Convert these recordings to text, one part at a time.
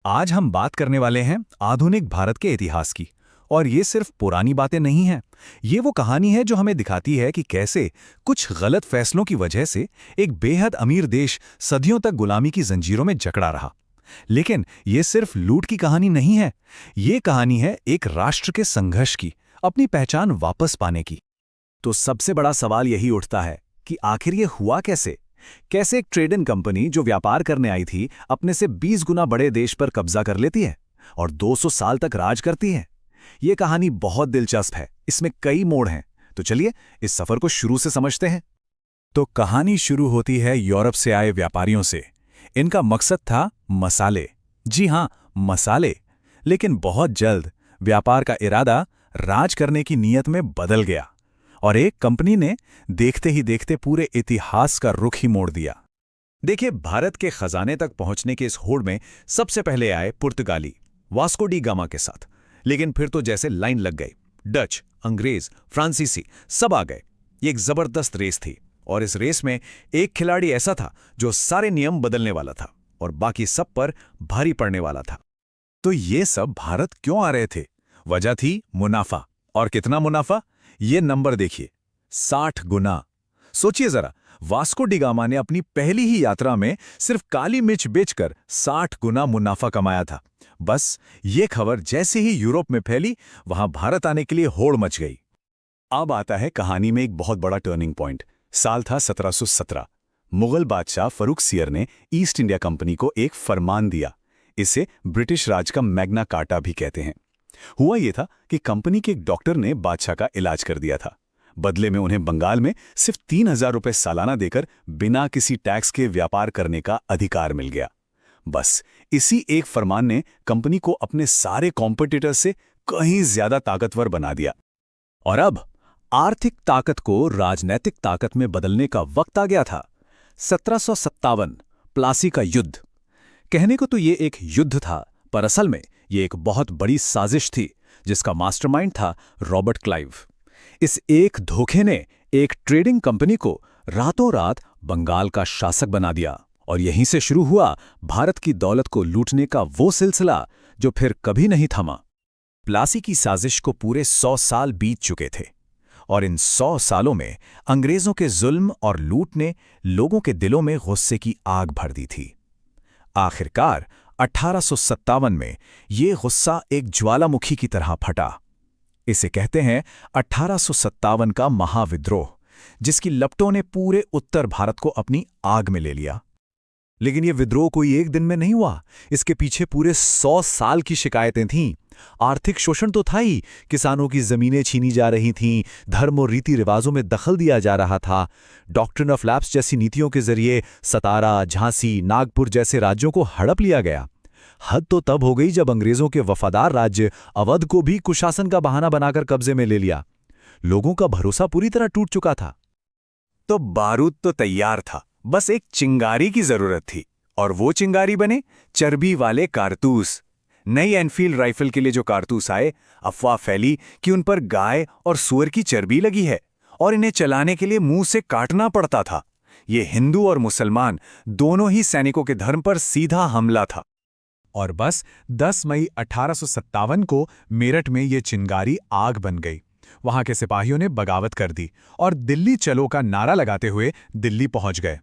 आज हम बात करने वाले हैं आधुनिक भारत के इतिहास की। और ये सिर्फ पुरानी बातें नहीं हैं। ये वो कहानी है जो हमें दिखाती है कि कैसे कुछ गलत फैसलों की वजह से एक बेहद अमीर देश सदियों तक गुलामी की जंजीरों में जकड़ा रहा। लेकिन ये सिर्फ लूट की कहानी नहीं है। ये कहानी है एक राष्ट्र के संघर्ष की, अपनी पहचान वापस पाने की। तो सबसे बड़ा सवाल यही उठता है कि आखिर ये हुआ कैसे? कैसे एक ट्रेडिंग कंपनी जो व्यापार करने आई थी अपने से 20 गुना बड़े देश पर कब्जा कर लेती है और 200 साल तक राज करती है? ये कहानी बहुत दिलचस्प है, इसमें कई मोड़ हैं। तो चलिए इस सफर को शुरू से समझते हैं। तो कहानी शुरू होती है यूरोप से आए व्यापारियों से। इनका मकसद था मसाले। जी हां, मसाले। लेकिन बहुत जल्द व्यापार का इरादा राज करने की नीयत में बदल गया और एक कंपनी ने देखते ही देखते पूरे इतिहास का रुख ही मोड़ दिया। देखिए, भारत के खजाने तक पहुंचने के इस होड़ में सबसे पहले आए पुर्तगाली वास्को डी गामा के साथ। लेकिन फिर तो जैसे लाइन लग गई। डच, अंग्रेज, फ्रांसीसी सब आ गए। ये एक जबरदस्त रेस थी और इस रेस में एक खिलाड़ी ऐसा था जो सारे नियम बदलने वाला था और बाकी सब पर भारी पड़ने वाला था। तो ये सब भारत क्यों आ रहे थे? वजह थी मुनाफा। और कितना मुनाफा? ये नंबर देखिए, 60 गुना। सोचिए जरा, वास्को डी गामा ने अपनी पहली ही यात्रा में सिर्फ काली मिर्च बेचकर 60 गुना मुनाफा कमाया था। बस ये खबर जैसे ही यूरोप में फैली, वहां भारत आने के लिए होड़ मच गई। अब आता है कहानी में एक बहुत बड़ा टर्निंग पॉइंट। साल था 1717। मुगल बादशाह फरुख सियर ने ईस्ट इंडिया कंपनी को एक फरमान दिया। इसे ब्रिटिश राज का मैग्ना कार्टा भी कहते हैं। हुआ यह था कि कंपनी के एक डॉक्टर ने बादशाह का इलाज कर दिया था। बदले में उन्हें बंगाल में सिर्फ 3000 रुपए सालाना देकर बिना किसी टैक्स के व्यापार करने का अधिकार मिल गया। बस इसी एक फरमान ने कंपनी को अपने सारे कॉम्पिटिटर से कहीं ज्यादा ताकतवर बना दिया। और अब आर्थिक ताकत को राजनैतिक ताकत में बदलने का वक्त आ गया था। 1757 प्लासी का युद्ध। कहने को तो ये एक युद्ध था, पर असल में ये एक बहुत बड़ी साजिश थी जिसका मास्टरमाइंड था रॉबर्ट क्लाइव। इस एक धोखे ने एक ट्रेडिंग कंपनी को रातों रात बंगाल का शासक बना दिया और यहीं से शुरू हुआ भारत की दौलत को लूटने का वो सिलसिला जो फिर कभी नहीं थमा। प्लासी की साजिश को पूरे 100 साल बीत चुके थे और इन 100 सालों में अंग्रेजों के जुल्म और लूट ने लोगों के दिलों में गुस्से की आग भर दी थी। आखिरकार 1857 में ये गुस्सा एक ज्वालामुखी की तरह फटा। इसे कहते हैं 1857 का महाविद्रोह, जिसकी लपटों ने पूरे उत्तर भारत को अपनी आग में ले लिया। लेकिन यह विद्रोह कोई एक दिन में नहीं हुआ। इसके पीछे पूरे 100 साल की शिकायतें थीं। आर्थिक शोषण तो था ही, किसानों की जमीनें छीनी जा रही थीं, धर्म और रीति रिवाजों में दखल दिया जा रहा था। डॉक्ट्रिन ऑफ लैप्स जैसी नीतियों के जरिए सतारा, झांसी, नागपुर जैसे राज्यों को हड़प लिया गया। हद तो तब हो गई जब अंग्रेजों के वफादार राज्य अवध को भी कुशासन का बहाना बनाकर कब्जे में ले लिया। लोगों का भरोसा पूरी तरह टूट चुका था। तो बारूद तो तैयार था, बस एक चिंगारी की जरूरत थी। और वो चिंगारी बने चर्बी वाले कारतूस। नई एनफील्ड राइफल के लिए जो कारतूस आए, अफवाह फैली कि उन पर गाय और सूअर की चर्बी लगी है और इन्हें चलाने के लिए मुंह से काटना पड़ता था। ये हिंदू और मुसलमान दोनों ही सैनिकों के धर्म पर सीधा हमला था। और बस 10 मई 1857 को मेरठ में ये चिंगारी आग बन गई। वहां के सिपाहियों ने बगावत कर दी और दिल्ली चलो का नारा लगाते हुए दिल्ली पहुंच गए।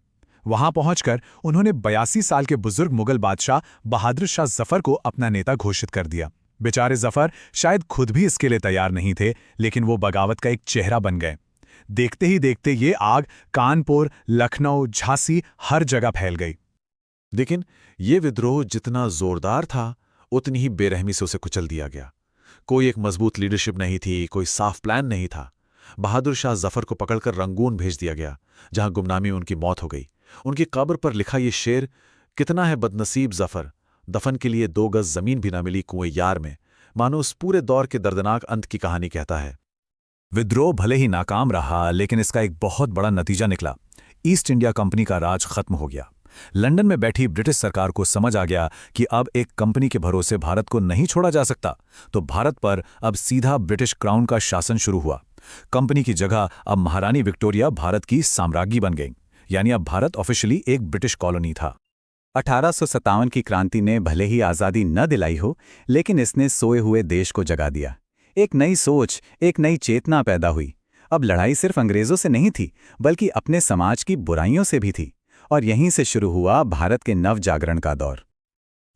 वहां पहुंचकर उन्होंने 82 साल के बुजुर्ग मुगल बादशाह बहादुर शाह जफर को अपना नेता घोषित कर दिया। बेचारे जफर शायद खुद भी इसके लिए तैयार नहीं थे, लेकिन वो बगावत का एक चेहरा बन गए। देखते ही देखते ये आग कानपुर, लखनऊ, झांसी हर जगह फैल गई। लेकिन ये विद्रोह जितना जोरदार था, उतनी ही बेरहमी से उसे कुचल दिया गया। कोई एक मजबूत लीडरशिप नहीं थी, कोई साफ प्लान नहीं था। बहादुर शाह जफर को पकड़कर रंगून भेज दिया गया, जहां गुमनामी में उनकी मौत हो गई। उनकी कब्र पर लिखा ये शेर, कितना है बदनसीब जफर, दफन के लिए 2 गज जमीन भी ना मिली कुएं यार में, मानो उस पूरे दौर के दर्दनाक अंत की कहानी कहता है। विद्रोह भले ही नाकाम रहा, लेकिन इसका एक बहुत बड़ा नतीजा निकला। ईस्ट इंडिया कंपनी का राज खत्म हो गया। लंदन में बैठी ब्रिटिश सरकार को समझ आ गया कि अब एक कंपनी के भरोसे भारत को नहीं छोड़ा जा सकता, तो भारत पर अब सीधा ब्रिटिश क्राउन का शासन शुरू हुआ। कंपनी की जगह अब महारानी विक्टोरिया भारत की साम्राज्ञी बन गई, यानी अब भारत ऑफिशियली एक ब्रिटिश कॉलोनी था। 1857 की क्रांति ने भले ही आज़ादी न दिलाई हो, लेकिन इसने सोए हुए देश को जगा दिया। एक नई सोच, एक नई चेतना पैदा हुई। अब लड़ाई सिर्फ अंग्रेजों से नहीं थी, बल्कि अपने समाज की बुराइयों से भी थी। और यहीं से शुरू हुआ भारत के नव जागरण का दौर।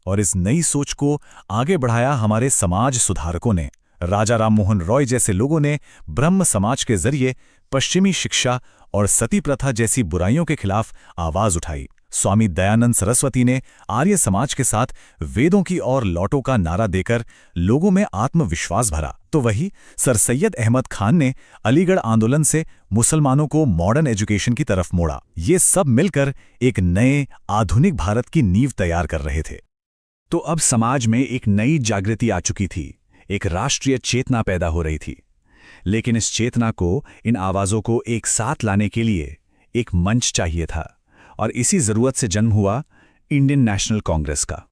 और इस नई सोच को आगे बढ़ाया हमारे समाज सुधारकों ने। राजा राममोहन रॉय जैसे लोगों ने ब्रह्म समाज के जरिए पश्चिमी शिक्षा और सती प्रथा जैसी बुराइयों के खिलाफ आवाज उठाई। स्वामी दयानंद सरस्वती ने आर्य समाज के साथ वेदों की ओर लौटो का नारा देकर लोगों में आत्मविश्वास भरा। तो वही सर सैयद अहमद खान ने अलीगढ़ आंदोलन से मुसलमानों को मॉडर्न एजुकेशन की तरफ मोड़ा। ये सब मिलकर एक नए आधुनिक भारत की नींव तैयार कर रहे थे। तो अब समाज में एक नई जागृति आ चुकी थी, एक राष्ट्रीय चेतना पैदा हो रही थी। लेकिन इस चेतना को, इन आवाजों को एक साथ लाने के लिए एक मंच चाहिए था। और इसी जरूरत से जन्म हुआ इंडियन नेशनल कांग्रेस का,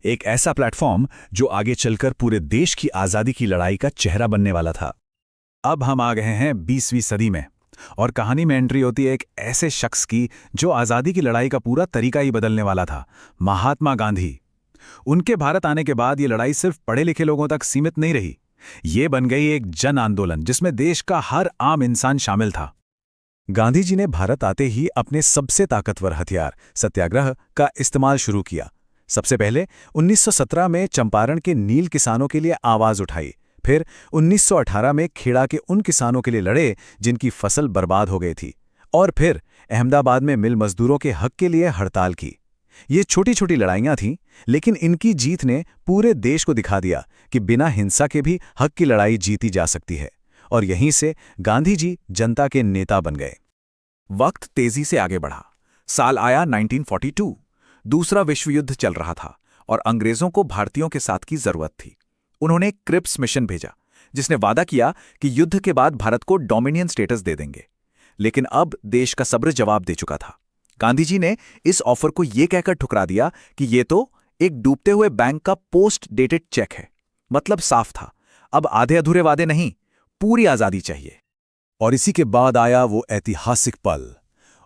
एक ऐसा प्लेटफॉर्म जो आगे चलकर पूरे देश की आज़ादी की लड़ाई का चेहरा बनने वाला था। अब हम आ गए हैं 20वीं सदी में, और कहानी में एंट्री होती है एक ऐसे शख्स की जो आज़ादी की लड़ाई का पूरा तरीका ही बदलने वाला था, महात्मा गांधी। उनके भारत आने के बाद ये लड़ाई सिर्फ पढ़े लिखे लोगों तक सीमित नहीं रही, ये बन गई एक जन आंदोलन जिसमें देश का हर आम इंसान शामिल था। गांधी जी ने भारत आते ही अपने सबसे ताकतवर हथियार सत्याग्रह का इस्तेमाल शुरू किया। सबसे पहले 1917 में चंपारण के नील किसानों के लिए आवाज उठाई, फिर 1918 में खेड़ा के उन किसानों के लिए लड़े जिनकी फसल बर्बाद हो गई थी, और फिर अहमदाबाद में मिल मजदूरों के हक के लिए हड़ताल की। ये छोटी छोटी लड़ाइयां थीं, लेकिन इनकी जीत ने पूरे देश को दिखा दिया कि बिना हिंसा के भी हक की लड़ाई जीती जा सकती है। और यहीं से गांधी जी जनता के नेता बन गए। वक्त तेजी से आगे बढ़ा। साल आया 1942। दूसरा विश्व युद्ध चल रहा था और अंग्रेजों को भारतीयों के साथ की जरूरत थी। उन्होंने क्रिप्स मिशन भेजा, जिसने वादा किया कि युद्ध के बाद भारत को डोमिनियन स्टेटस दे देंगे। लेकिन अब देश का सब्र जवाब दे चुका था। गांधी जी ने इस ऑफर को यह कहकर ठुकरा दिया कि यह तो एक डूबते हुए बैंक का पोस्ट डेटेड चेक है। मतलब साफ था, अब आधे अधूरे वादे नहीं, पूरी आजादी चाहिए। और इसी के बाद आया वो ऐतिहासिक पल।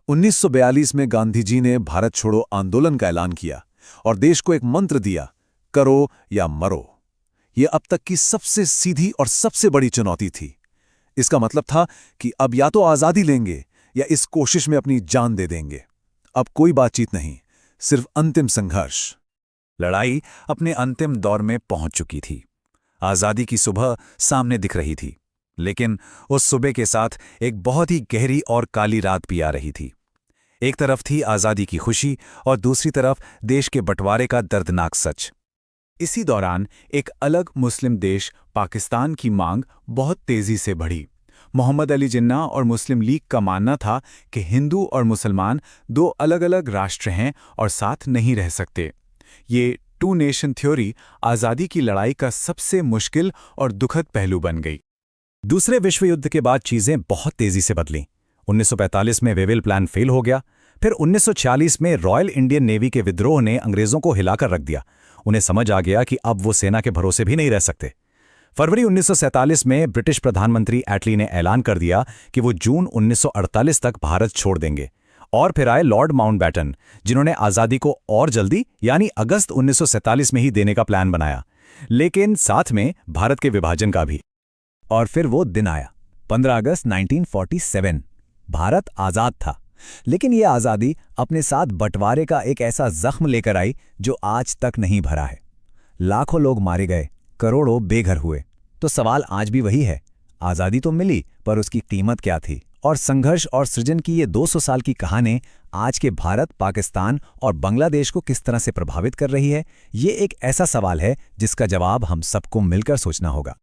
1942 में गांधी जी ने भारत छोड़ो आंदोलन का ऐलान किया और देश को एक मंत्र दिया, करो या मरो। यह अब तक की सबसे सीधी और सबसे बड़ी चुनौती थी। इसका मतलब था कि अब या तो आजादी लेंगे या इस कोशिश में अपनी जान दे देंगे। अब कोई बातचीत नहीं, सिर्फ अंतिम संघर्ष। लड़ाई अपने अंतिम दौर में पहुंच चुकी थी। आजादी की सुबह सामने दिख रही थी, लेकिन उस सुबह के साथ एक बहुत ही गहरी और काली रात भी आ रही थी। एक तरफ थी आजादी की खुशी और दूसरी तरफ देश के बंटवारे का दर्दनाक सच। इसी दौरान एक अलग मुस्लिम देश पाकिस्तान की मांग बहुत तेजी से बढ़ी। मोहम्मद अली जिन्ना और मुस्लिम लीग का मानना था कि हिंदू और मुसलमान दो अलग अलग राष्ट्र हैं और साथ नहीं रह सकते। ये टू नेशन थ्योरी आज़ादी की लड़ाई का सबसे मुश्किल और दुखद पहलू बन गई। दूसरे विश्व युद्ध के बाद चीजें बहुत तेजी से बदलीं। 1945 में वेविल प्लान फेल हो गया। फिर 1946 में रॉयल इंडियन नेवी के विद्रोह ने अंग्रेजों को हिलाकर रख दिया। उन्हें समझ आ गया कि अब वो सेना के भरोसे भी नहीं रह सकते। फरवरी 1947 में ब्रिटिश प्रधानमंत्री एटली ने ऐलान कर दिया कि वो जून 1948 तक भारत छोड़ देंगे। और फिर आए लॉर्ड माउंटबैटन, जिन्होंने आज़ादी को और जल्दी यानी अगस्त 1947 में ही देने का प्लान बनाया, लेकिन साथ में भारत के विभाजन का भी। और फिर वो दिन आया, 15 अगस्त 1947। भारत आज़ाद था, लेकिन ये आज़ादी अपने साथ बंटवारे का एक ऐसा जख्म लेकर आई जो आज तक नहीं भरा है। लाखों लोग मारे गए, करोड़ों बेघर हुए। तो सवाल आज भी वही है, आज़ादी तो मिली, पर उसकी कीमत क्या थी? और संघर्ष और सृजन की ये 200 साल की कहानी आज के भारत, पाकिस्तान और बांग्लादेश को किस तरह से प्रभावित कर रही है, ये एक ऐसा सवाल है जिसका जवाब हम सबको मिलकर सोचना होगा।